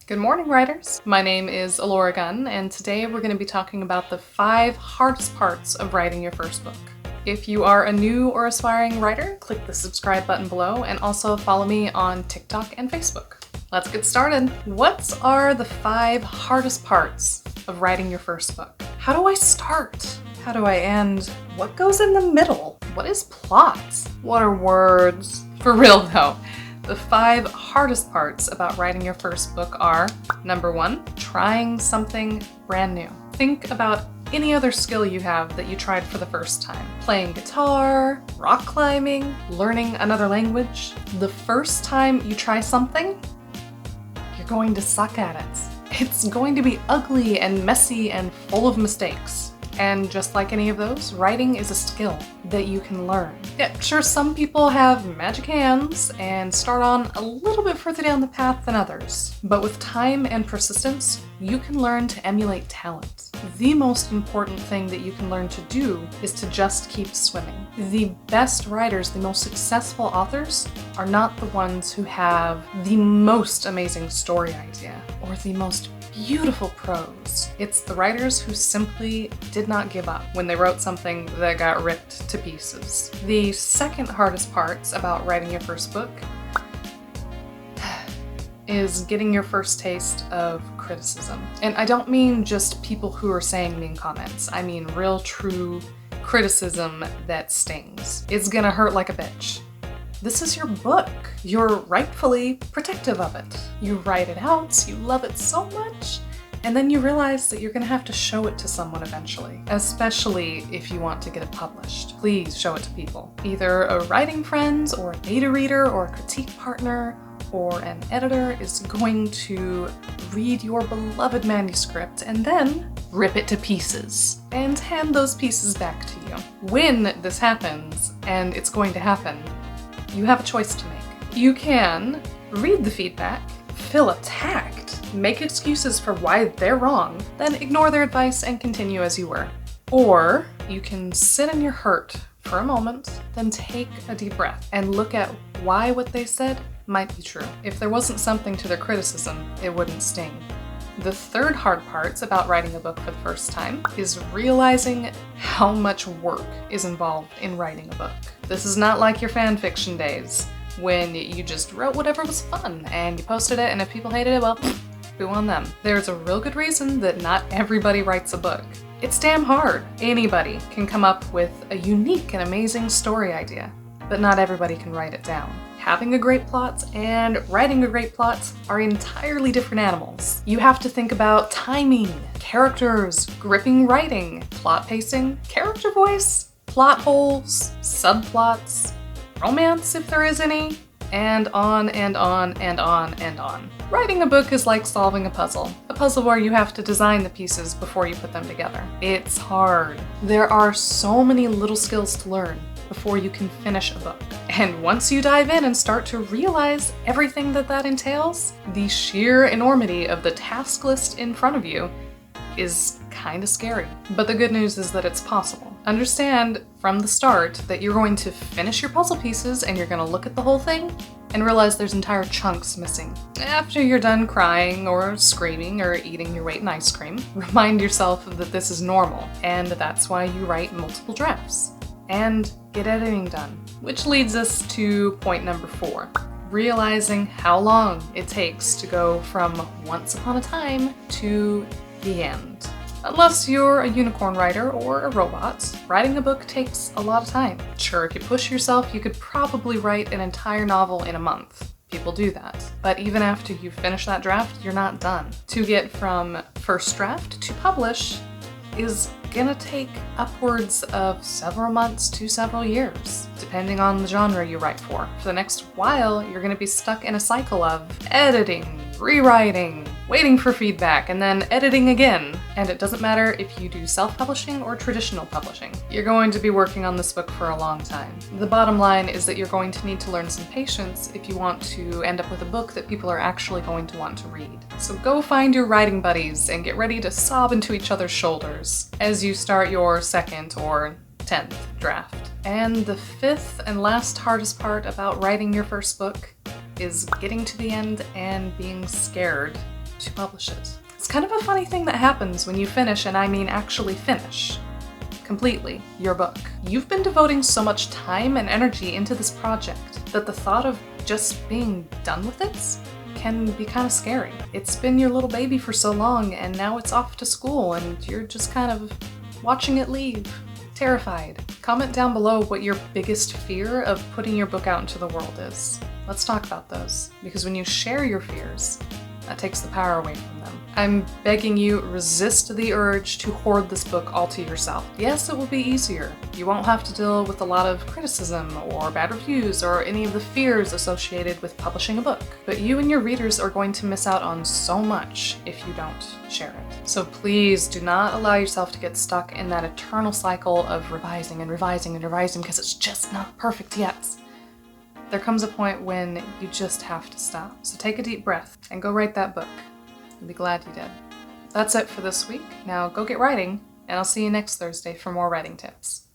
Good morning, writers! My name is Elora Gunn, and today we're going to be talking about the 5 hardest parts of writing your first book. If you are a new or aspiring writer, click the subscribe button below and also follow me on TikTok and Facebook. Let's get started! What are the 5 hardest parts of writing your first book? How do I start? How do I end? What goes in the middle? What is plot? What are words? For real though, the 5 hardest parts about writing your first book are: number 1, trying something brand new. Think about any other skill you have that you tried for the first time. Playing guitar, rock climbing, learning another language. The first time you try something, you're going to suck at it. It's going to be ugly and messy and full of mistakes. And just like any of those, writing is a skill that you can learn. Yeah, sure, some people have magic hands and start on a little bit further down the path than others. But with time and persistence, you can learn to emulate talent. The most important thing that you can learn to do is to just keep swimming. The best writers, the most successful authors, are not the ones who have the most amazing story idea or the most beautiful prose. It's the writers who simply did not give up when they wrote something that got ripped to pieces. The second hardest parts about writing your first book is getting your first taste of criticism. And I don't mean just people who are saying mean comments. I mean real, true criticism that stings. It's gonna hurt like a bitch. This is your book. You're rightfully protective of it. You write it out, you love it so much, and then you realize that you're gonna have to show it to someone eventually, especially if you want to get it published. Please show it to people. Either a writing friend or a beta reader or a critique partner or an editor is going to read your beloved manuscript and then rip it to pieces and hand those pieces back to you. When this happens, and it's going to happen, you have a choice to make. You can read the feedback, feel attacked, make excuses for why they're wrong, then ignore their advice and continue as you were. Or you can sit in your hurt for a moment, then take a deep breath and look at why what they said might be true. If there wasn't something to their criticism, it wouldn't sting. The third hard part about writing a book for the first time is realizing how much work is involved in writing a book. This is not like your fan fiction days, when you just wrote whatever was fun and you posted it, and if people hated it, well, boo on them. There's a real good reason that not everybody writes a book. It's damn hard. Anybody can come up with a unique and amazing story idea, but not everybody can write it down. Having a great plot and writing a great plot are entirely different animals. You have to think about timing, characters, gripping writing, plot pacing, character voice, plot holes, subplots, romance if there is any, and on and on and on and on. Writing a book is like solving a puzzle where you have to design the pieces before you put them together. It's hard. There are so many little skills to learn before you can finish a book. And once you dive in and start to realize everything that entails, the sheer enormity of the task list in front of you is kind of scary. But the good news is that it's possible. Understand from the start that you're going to finish your puzzle pieces and you're going to look at the whole thing and realize there's entire chunks missing. After you're done crying or screaming or eating your weight in ice cream, remind yourself that this is normal, and that's why you write multiple drafts. And get editing done. Which leads us to point number 4. Realizing how long it takes to go from once upon a time to the end. Unless you're a unicorn writer or a robot, writing a book takes a lot of time. Sure, if you push yourself, you could probably write an entire novel in a month. People do that. But even after you finish that draft, you're not done. To get from first draft to publish is gonna take upwards of several months to several years, depending on the genre you write for. For the next while, you're gonna be stuck in a cycle of editing, rewriting, waiting for feedback, and then editing again. And it doesn't matter if you do self-publishing or traditional publishing. You're going to be working on this book for a long time. The bottom line is that you're going to need to learn some patience if you want to end up with a book that people are actually going to want to read. So go find your writing buddies and get ready to sob into each other's shoulders as you start your 2nd or 10th draft. And the 5th and last hardest part about writing your first book is getting to the end and being scared to publish it. It's kind of a funny thing that happens when you finish, and I mean actually finish, completely, your book. You've been devoting so much time and energy into this project that the thought of just being done with it can be kind of scary. It's been your little baby for so long, and now it's off to school, and you're just kind of watching it leave, terrified. Comment down below what your biggest fear of putting your book out into the world is. Let's talk about those, because when you share your fears, that takes the power away from them. I'm begging you, resist the urge to hoard this book all to yourself. Yes, it will be easier. You won't have to deal with a lot of criticism or bad reviews or any of the fears associated with publishing a book. But you and your readers are going to miss out on so much if you don't share it. So please do not allow yourself to get stuck in that eternal cycle of revising and revising and revising because it's just not perfect yet. There comes a point when you just have to stop. So take a deep breath and go write that book. You'll be glad you did. That's it for this week. Now go get writing, and I'll see you next Thursday for more writing tips.